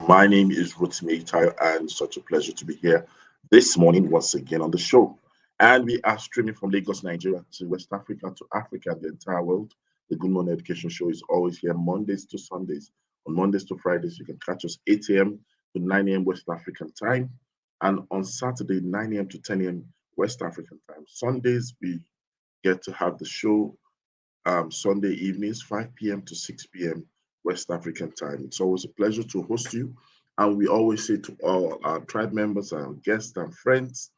My name is Rotimi Tayo, and such a pleasure to be here this morning once again on the show. And we are streaming from Lagos, Nigeria to West Africa to Africa and the entire world. The Good Morning Education Show is always here Mondays to Sundays. On Mondays to Fridays, you can catch us 8 a.m. to 9 a.m. West African time. And on Saturday, 9 a.m. to 10 a.m. West African time. Sundays, we get to have the show Sunday evenings, 5 p.m. to 6 p.m. West African time. It's always a pleasure to host you. And we always say to all our tribe members, our guests, and friends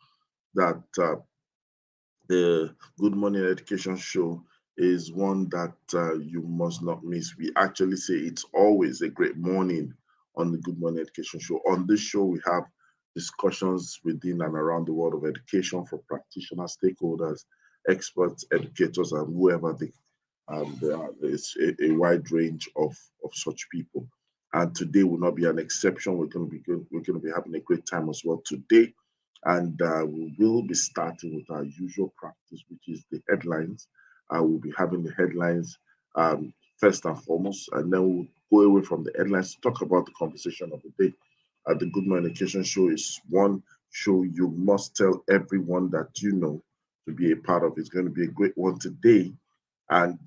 that the Good Morning Education Show is one that you must not miss. We actually say it's always a great morning on the Good Morning Education Show. On this show, we have discussions within and around the world of education for practitioners, stakeholders, experts, educators, and whoever there's a wide range of such people. And today will not be an exception. We're going to be good. We're going to be having a great time as well today. And we will be starting with our usual practice, which is the headlines. We'll be having the headlines first and foremost, and then we'll go away from the headlines to talk about the conversation of the day. The Good Morning Education Show is one show you must tell everyone that you know to be a part of. It's going to be a great one today. And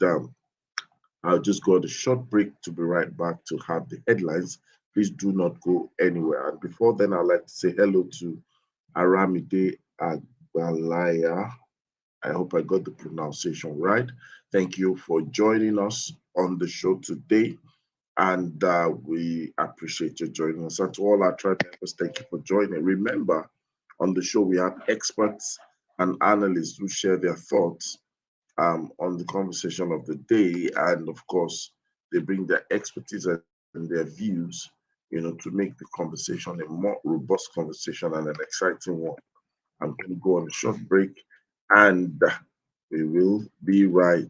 I'll just go on a short break to be right back to have the headlines. Please do not go anywhere. And before then, I'd like to say hello to Aramide Agbalaya. I hope I got the pronunciation right. Thank you for joining us on the show today. And we appreciate you joining us. And to all our tribe members, thank you for joining. Remember, on the show, we have experts and analysts who share their thoughts on the conversation of the day. And of course, they bring their expertise and their views, to make the conversation a more robust conversation and an exciting one. I'm going to go on a short break and we will be right.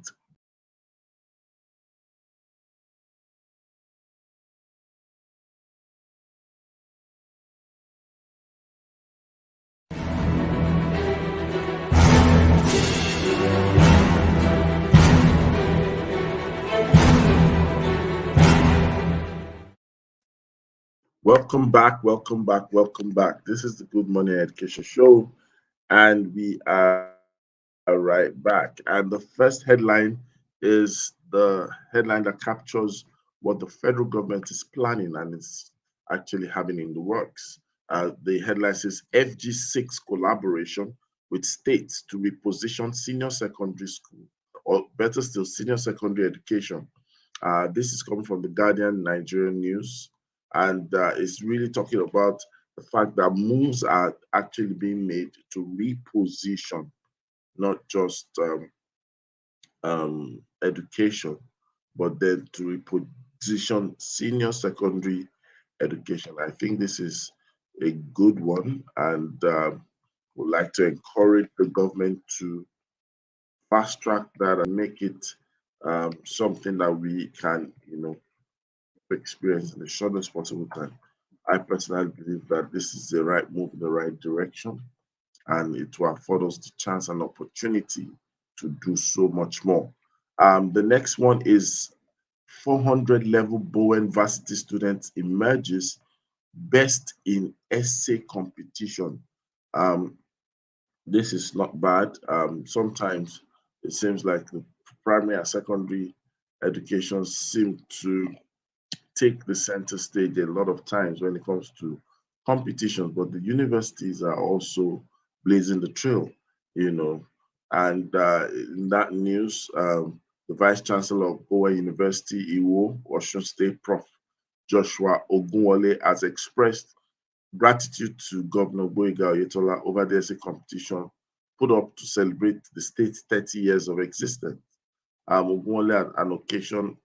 Welcome back, welcome back, welcome back. This is the Good Morning Education Show, and we are right back. And the first headline is the headline that captures what the federal government is planning and is actually having in the works. The headline says FG6 collaboration with states to reposition senior secondary school, or better still, senior secondary education. This is coming from the Guardian Nigerian News, and it's really talking about the fact that moves are actually being made to reposition not just education, but then to reposition senior secondary education. I think this is a good one, and would like to encourage the government to fast track that and make it something that we can, experience in the shortest possible time. I personally believe that this is the right move in the right direction, and it will afford us the chance and opportunity to do so much more. The next one is 400 level Bowen Varsity students emerges best in essay competition. Um, this is not bad. Sometimes it seems like the primary and secondary education seem to take the center stage a lot of times when it comes to competitions, but the universities are also blazing the trail, you know. And in that news, the Vice Chancellor of Bowen University, Iwo, Washington State, Prof. Joshua Ogunwole, has expressed gratitude to Governor Boyega Oyetola over the essay competition put up to celebrate the state's 30 years of existence. Ogunwole had an occasion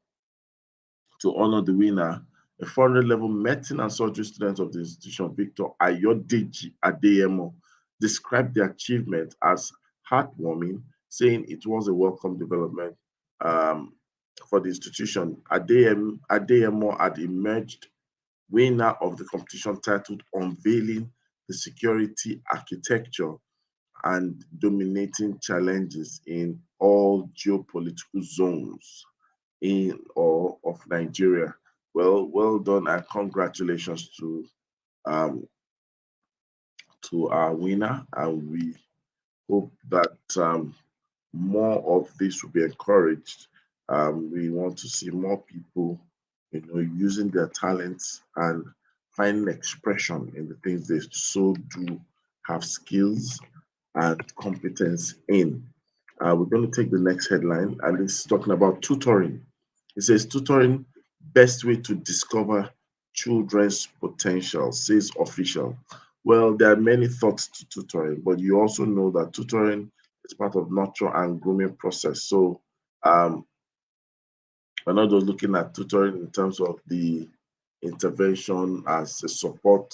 to honor the winner, a 400 level medicine and surgery student of the institution, Victor Ayodeji Adeyemo, described the achievement as heartwarming, saying it was a welcome development um, for the institution. Adeyemo had emerged winner of the competition titled Unveiling the Security Architecture and Dominating Challenges in All Geopolitical Zones in or of Nigeria. Well done, and congratulations um, to our winner. And we hope that more of this will be encouraged. We want to see more people, using their talents and finding expression in the things they so do have skills and competence in. We're going to take the next headline, and it's talking about tutoring. It says tutoring, best way to discover children's potential, says official. Well, there are many thoughts to tutoring, but you also know that tutoring is part of nurture and grooming process. So um, we're not just looking at tutoring in terms of the intervention as a support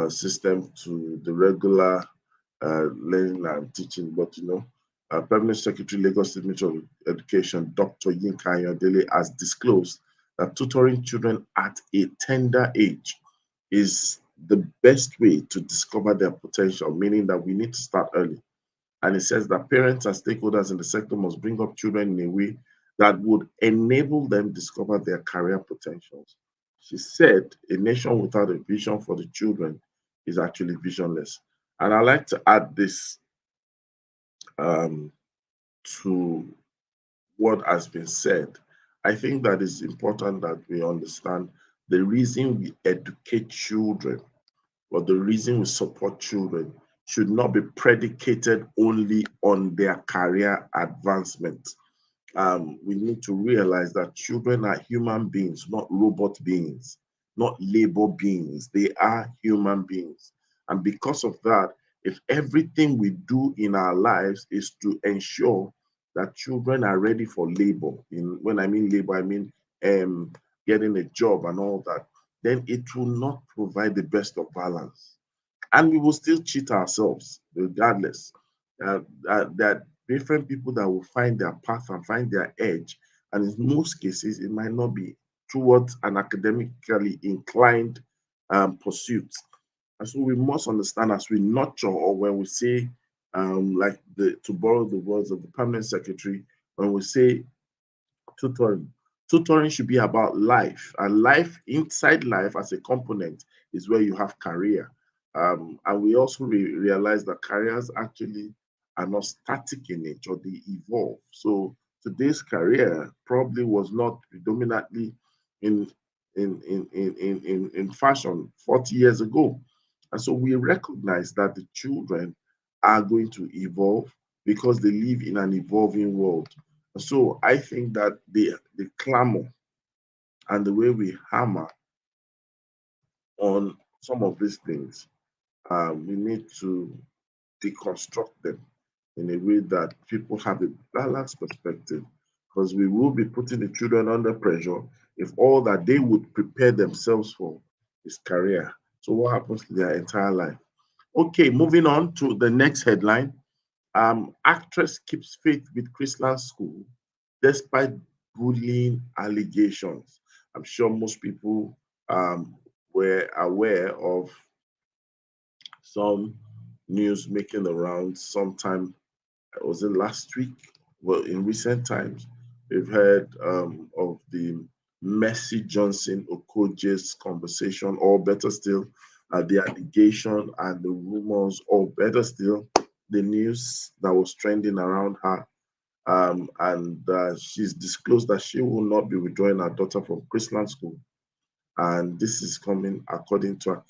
system to the regular learning and teaching, but Permanent Secretary, Lagos State Ministry of Education, Dr. Yinka Ayodele, has disclosed that tutoring children at a tender age is the best way to discover their potential, meaning that we need to start early. And it says that parents and stakeholders in the sector must bring up children in a way that would enable them discover their career potentials. She said, a nation without a vision for the children is actually visionless. And I like to add this um, to what has been said. I think that it's important that we understand the reason we educate children or the reason we support children should not be predicated only on their career advancement. We need to realize that children are human beings, not robot beings, not labor beings. They are human beings. And because of that, if everything we do in our lives is to ensure that children are ready for labor, when I mean labor, I mean um, getting a job and all that, then it will not provide the best of balance, and we will still cheat ourselves regardless. That different people that will find their path and find their edge, and in most cases, it might not be towards an academically inclined pursuit. And so we must understand as we nurture, or when we say, like to borrow the words of the permanent secretary, when we say tutoring. Tutoring should be about life, and life inside life as a component is where you have career. And we also realize that careers actually are not static in nature, they evolve. So today's career probably was not predominantly in in fashion 40 years ago. And so we recognize that the children are going to evolve because they live in an evolving world. So I think that the clamor and the way we hammer on some of these things, we need to deconstruct them in a way that people have a balanced perspective, because we will be putting the children under pressure if all that they would prepare themselves for is career. So what happens to their entire life? Okay, moving on to the next headline. Actress keeps faith with Chrisland School despite bullying allegations. I'm sure most people um, were aware of some news making the rounds sometime, was it last week? Well, in recent times, we've heard of the Mercy Johnson Okoje's conversation, or better still, the allegation and the rumors, or better still, the news that was trending around her. And she's disclosed that she will not be withdrawing her daughter from Chrisland School. And this is coming according to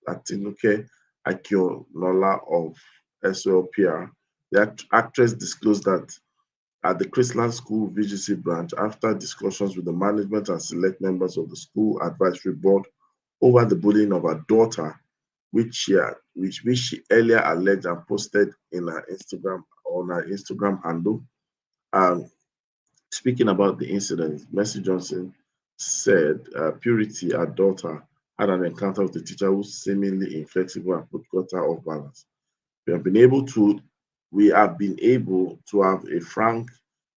Atinuke Akinola of SOPR. The actress disclosed that at the Chrisland School VGC branch, after discussions with the management and select members of the school advisory board over the bullying of her daughter, which she earlier alleged and posted in her Instagram on her Instagram handle. Um, Speaking about the incident, Mercy Johnson said Purity, her daughter, had an encounter with the teacher who seemingly inflexible and got her off balance. We have been able to have a frank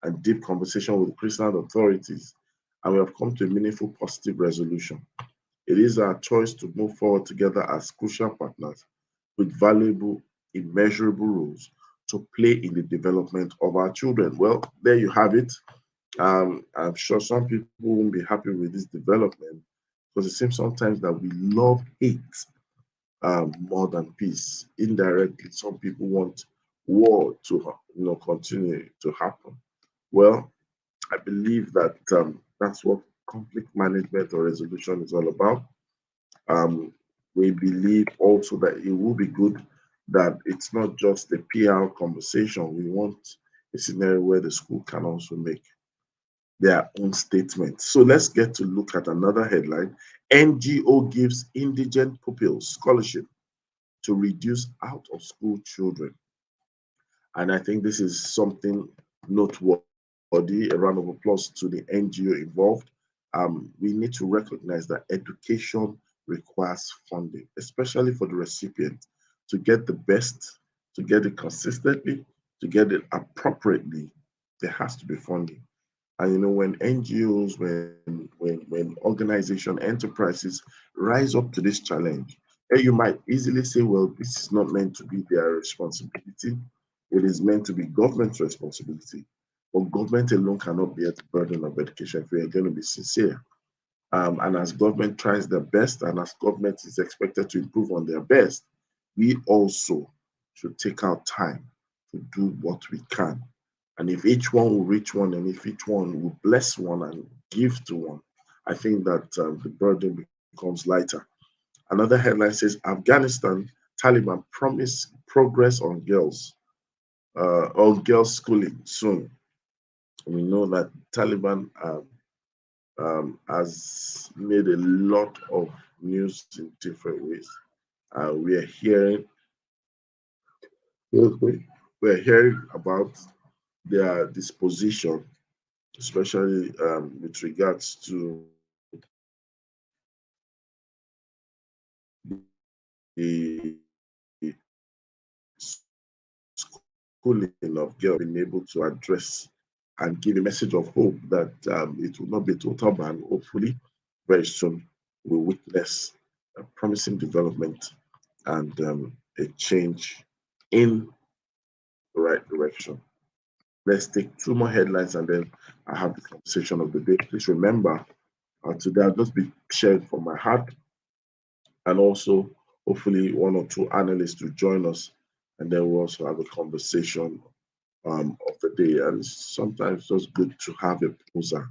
and deep conversation with Christian authorities, and we have come to a meaningful, positive resolution. It is our choice to move forward together as crucial partners with valuable, immeasurable roles to play in the development of our children. Well, there you have it. I'm sure some people won't be happy with this development, because it seems sometimes that we love hate more than peace. Indirectly, some people want war to continue to happen. Well, I believe that that's what conflict management or resolution is all about. Um, we believe also that it will be good that it's not just a PR conversation. We want a scenario where the school can also make their own statement. So let's get to look at another headline. NGO gives indigent pupils scholarship to reduce out of school children. And I think this is something noteworthy. A round of applause to the NGO involved. We need to recognize that education requires funding, especially for the recipient. To get the best, to get it consistently, to get it appropriately, there has to be funding. And when NGOs, when organization enterprises rise up to this challenge, you might easily say, well, this is not meant to be their responsibility. It is meant to be government's responsibility. But government alone cannot bear the burden of education if we are going to be sincere. And as government tries their best, and as government is expected to improve on their best, we also should take our time to do what we can. And if each one will reach one, and if each one will bless one and give to one, I think that the burden becomes lighter. Another headline says Afghanistan Taliban promise progress on girls schooling soon. We know that Taliban has made a lot of news in different ways. We are hearing we're hearing about their disposition, especially with regards to the schooling of girls, being able to address and give a message of hope that it will not be a total ban. Hopefully, very soon we'll witness a promising development and a change in the right direction. Let's take two more headlines and then I have the conversation of the day. Please remember, today I'll just be sharing from my heart, and also hopefully one or two analysts to join us, and then we'll also have a conversation of the day. And sometimes it's just good to have a poser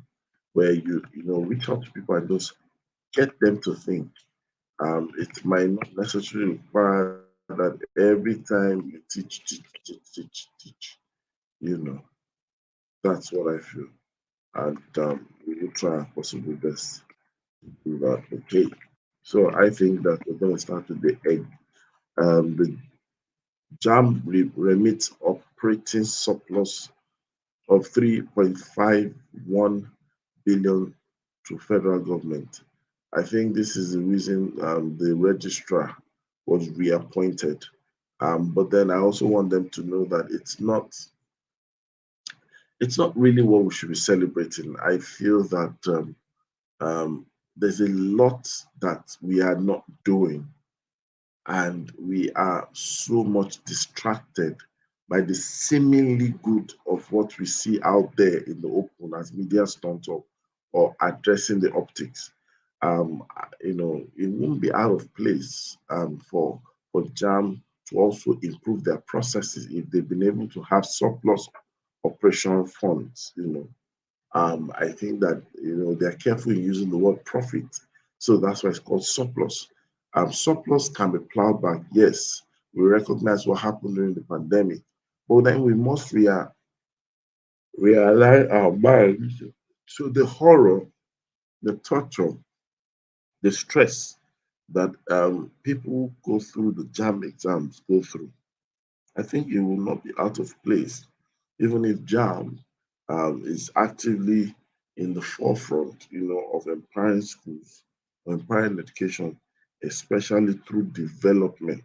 where you reach out to people and just get them to think. It might not necessarily require that every time you teach. You know, that's what I feel. And we will try our possible best to do that. Okay. So I think that we're going to start with the egg. The JAM remits operating surplus of 3.51 billion to federal government. I think this is the reason the registrar was reappointed. But then I also want them to know that it's not really what we should be celebrating. I feel that there's a lot that we are not doing, and we are so much distracted by the seemingly good of what we see out there in the open as media stunt up or addressing the optics. It won't be out of place for JAM to also improve their processes if they've been able to have surplus operational funds. I think that they're careful in using the word profit, so that's why it's called surplus. Surplus can be plowed back. Yes, we recognize what happened during the pandemic, but then we must realign our minds to the horror, the torture, the stress that people go through the JAM exams go through. I think it will not be out of place, even if JAM is actively in the forefront, of empowering schools, empowering education, especially through development,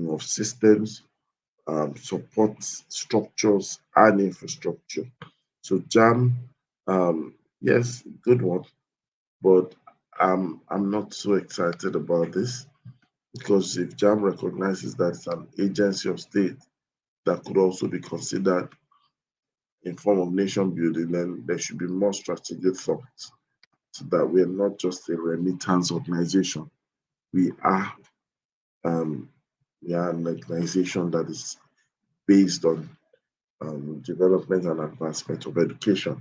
of systems, support structures, and infrastructure. So JAM, yes, good one, but I'm not so excited about this, because if JAM recognizes that it's an agency of state that could also be considered in form of nation building, then there should be more strategic thought that we are not just a remittance organization. We are um, we are an organization that is based on development and advancement of education.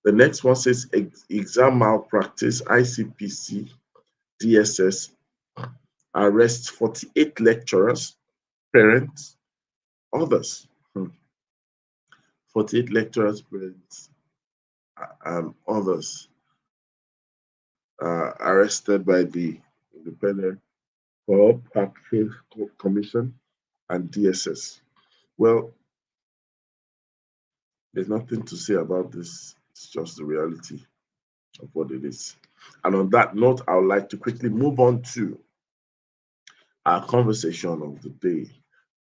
The next one says exam malpractice, ICPC, DSS arrests 48 lecturers, parents, others. 48 lecturers, parents, others arrested by the Independent Public Commission and DSS. Well, there's nothing to say about this. It's just the reality of what it is. And on that note, I would like to quickly move on to our conversation of the day.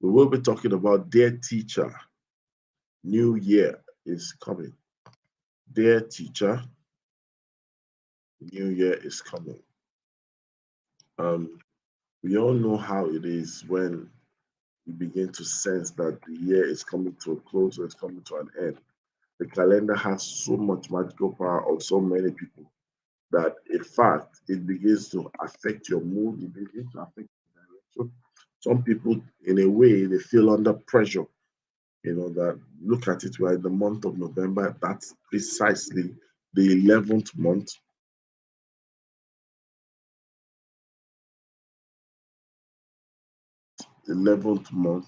We will be talking about Dear Teacher, New Year is coming. Dear Teacher, New Year is coming. Um, we all know how it is when you begin to sense that the year is coming to a close or it's coming to an end. The calendar has so much magical power on so many people that in fact it begins to affect your mood, it begins to affect your direction. Some people, in a way, they feel under pressure. That look at it, we're in the month of November. That's precisely the 11th month. 11th month.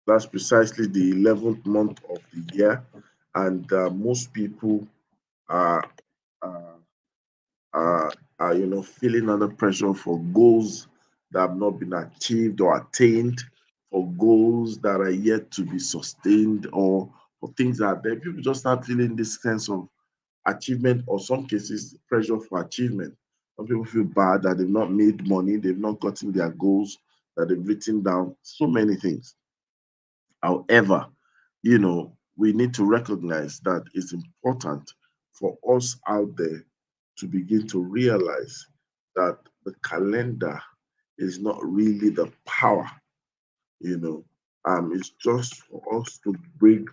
That's precisely the 11th month of the year, and most people are, are are feeling under pressure for goals that have not been achieved or attained, for goals that are yet to be sustained, or for things that are there. People just start feeling this sense of achievement, or some cases pressure for achievement. Some people feel bad that they've not made money, they've not gotten their goals that they've written down, so many things. However, we need to recognize that it's important for us out there to begin to realize that the calendar is not really the power, you know. It's just for us to bring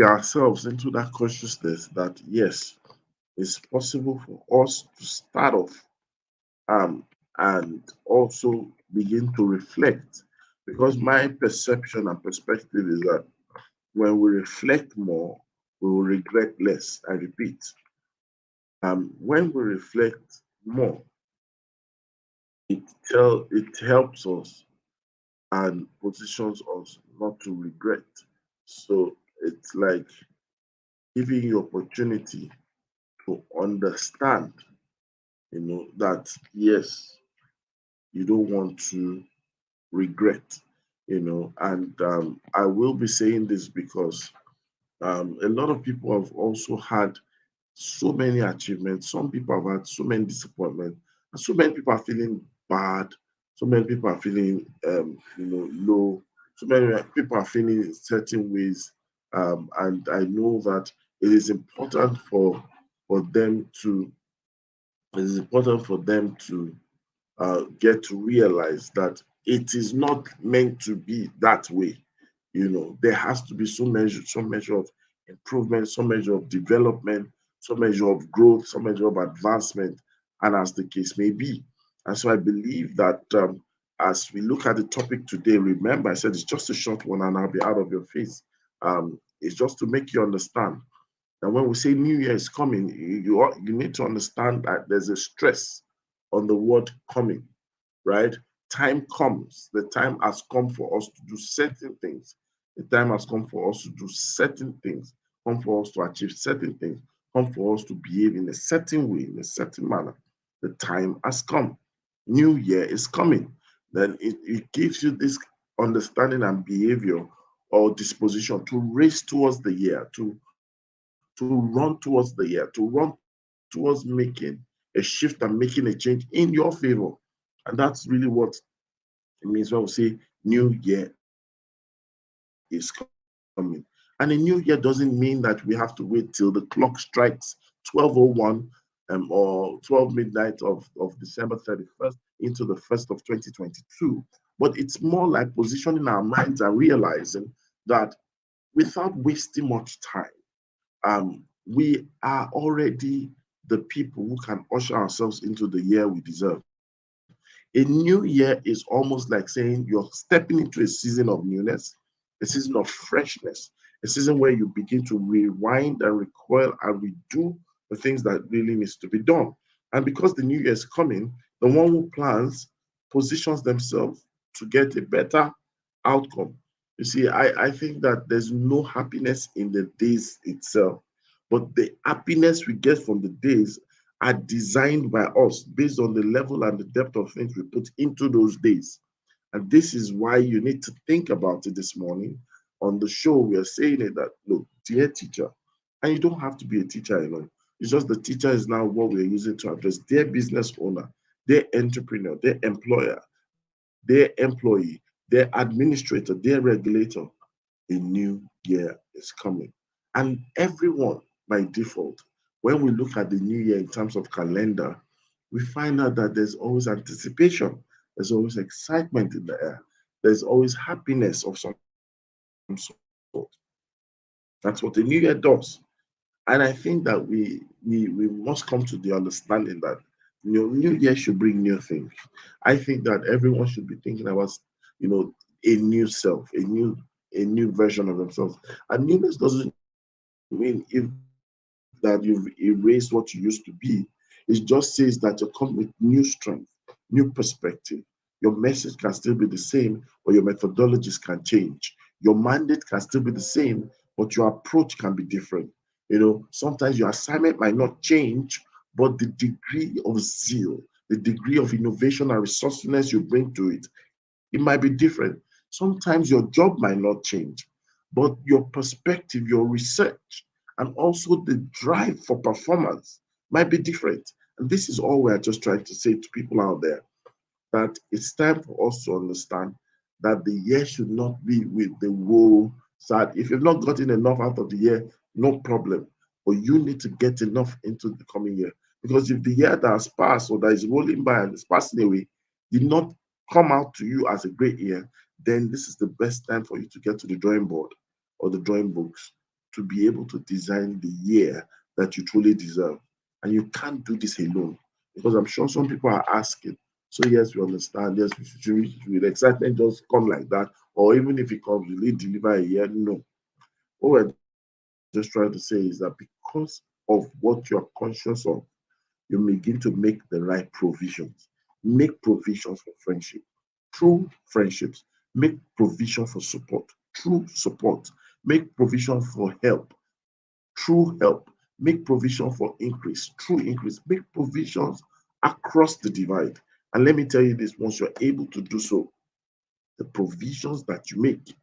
ourselves into that consciousness that yes, it's possible for us to start off um, and also begin to reflect. Because my perception and perspective is that when we reflect more, we will regret less. I repeat, when we reflect more, it helps us and positions us not to regret. So it's like giving you opportunity to understand, that yes, you don't want to regret, and I will be saying this because a lot of people have also had so many achievements. Some people have had so many disappointments, and so many people are feeling bad. So many people are feeling, low. So many people are feeling certain ways, and I know that it is important for them to. It is important for them to get to realize that it is not meant to be that way. There has to be some measure of improvement, some measure of development, some measure of growth, some measure of advancement, and as the case may be. And so I believe that as we look at the topic today, remember I said it's just a short one and I'll be out of your face. It's just to make you understand that when we say New Year is coming, you need to understand that there's a stress on the word coming, right? Time comes. The time has come for us to do certain things. The time has come for us to do certain things, come for us to achieve certain things, come for us to behave in a certain way, in a certain manner. The time has come. New Year is coming. Then it gives you this understanding and behavior or disposition to race towards the year, to run towards the year, to run towards making a shift and making a change in your favor. And that's really what it means when we say new year is coming. And a new year doesn't mean that we have to wait till the clock strikes 12:01 or 12 midnight of December 31st into the 1st of 2022. But it's more like positioning our minds and realizing that without wasting much time, we are already the people who can usher ourselves into the year we deserve. A new year is almost like saying you're stepping into a season of newness, a season of freshness, a season where you begin to rewind and recoil and redo the things that really needs to be done. And because the new year is coming, the one who plans positions themselves to get a better outcome. You see, I think that there's no happiness in the days itself, but the happiness we get from the days are designed by us based on the level and the depth of things we put into those days. And this is why you need to think about it this morning. On the show, we are saying it that, look, dear teacher, and you don't have to be a teacher alone. It's just the teacher is now what we're using to address their business owner, their entrepreneur, their employer, their employee, their administrator, their regulator. A new year is coming. And everyone, by default, when we look at the new year in terms of calendar, we find out that there's always anticipation, there's always excitement in the air, there's always happiness of some sort. That's what the new year does. And I think that we must come to the understanding that new year should bring new things. I think that everyone should be thinking about you know a new self, a new version of themselves. And newness doesn't mean if that you've erased what you used to be. It just says that you come with new strength, new perspective. Your message can still be the same, but your methodologies can change. Your mandate can still be the same, but your approach can be different. Sometimes your assignment might not change, but the degree of zeal, the degree of innovation and resourcefulness you bring to it, it might be different. Sometimes your job might not change, but your perspective, your research, and also the drive for performance might be different. And this is all we're just trying to say to people out there, that it's time for us to understand that the year should not be with the woe sad. If you've not gotten enough out of the year, no problem. But you need to get enough into the coming year. Because if the year that has passed or that is rolling by and is passing away did not come out to you as a great year, then this is the best time for you to get to the drawing board or the drawing books to be able to design the year that you truly deserve. And you can't do this alone, because I'm sure some people are asking. So yes, we understand. Yes, will excitement just come like that, or even if it comes, will it deliver a year? No. What we're just trying to say is that because of what you're conscious of, you begin to make the right provisions. Make provisions for friendship, true friendships. Make provision for support, true support. Make provision for help, true help. Make provision for increase, true increase. Make provisions across the divide. And let me tell you this, once you're able to do so, the provisions that you make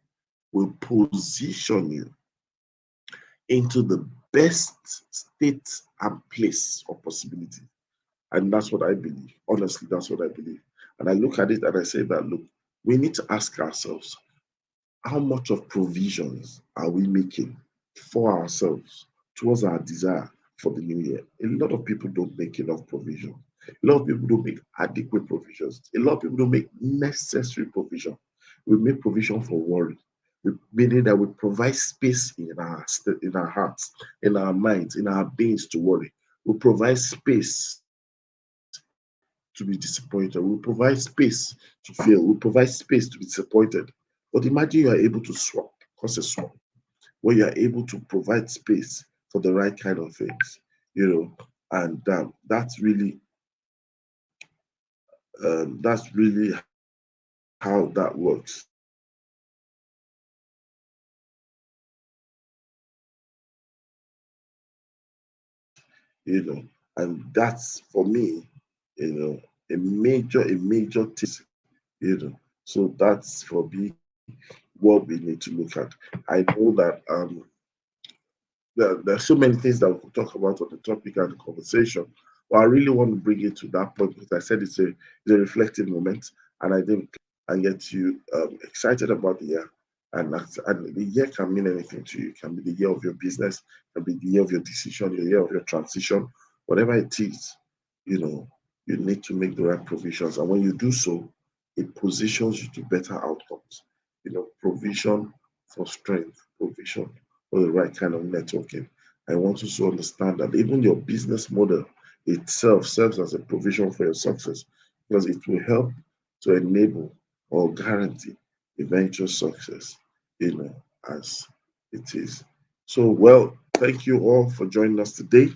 will position you into the best state and place of possibility. And that's what I believe. Honestly, that's what I believe. And I look at it and I say that, look, we need to ask ourselves, how much of provisions are we making for ourselves towards our desire for the new year? A lot of people don't make enough provision. A lot of people don't make adequate provisions. A lot of people don't make necessary provision. We make provision for worry, meaning that we provide space in our hearts, in our minds, in our beings to worry. We provide space to be disappointed. We provide space to fail. We provide space to be disappointed. But imagine you are able to swap, cause a swap, where you are able to provide space for the right kind of things, and that's really how that works. And that's for me, a major thing. So that's for me what we need to look at. I know that there are so many things that we could talk about on the topic and the conversation. But I really want to bring it to that point because I said it's a reflective moment, and I think and get you excited about the year. And the year can mean anything to you. It can be the year of your business, it can be the year of your decision, the year of your transition, whatever it is. You know, you need to make the right provisions, and when you do so, it positions you to better outcomes. Provision for strength, provision for the right kind of networking. I want you to understand that even your business model itself serves as a provision for your success because it will help to enable or guarantee eventual success, as it is. So, well, thank you all for joining us today.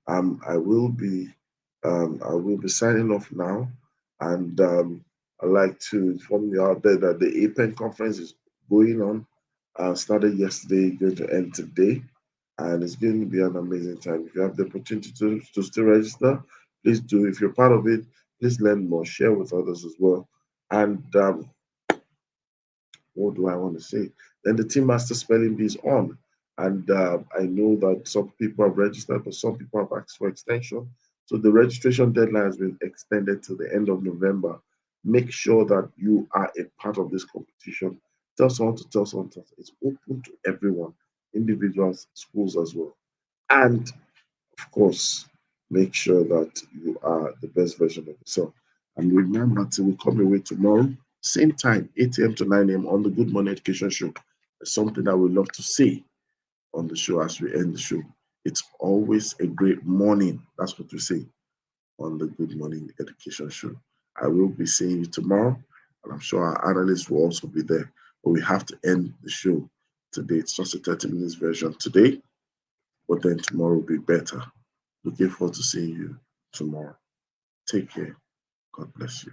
Um, I will be I will be signing off now, and I'd like to inform you out there that the APEN conference is going on. Started yesterday, going to end today, and it's going to be an amazing time. If you have the opportunity to still register, please do. If you're part of it, please learn more, share with others as well. And what do I want to say? Then the Team Master Spelling Bee is on. And I know that some people have registered, but some people have asked for extension. So the registration deadline has been extended to the end of November. Make sure that you are a part of this competition. Tell someone to tell someone to. It's open to everyone, individuals, schools as well. And of course, make sure that you are the best version of yourself. And remember till we come away tomorrow, same time, 8 a.m. to 9 a.m. on the Good Morning Education Show. It's something that we love to see on the show as we end the show. It's always a great morning. That's what we say on the Good Morning Education Show. I will be seeing you tomorrow, and I'm sure our analysts will also be there. But we have to end the show today. It's just a 30 minutes version today, but then tomorrow will be better. Looking forward to seeing you tomorrow. Take care. God bless you.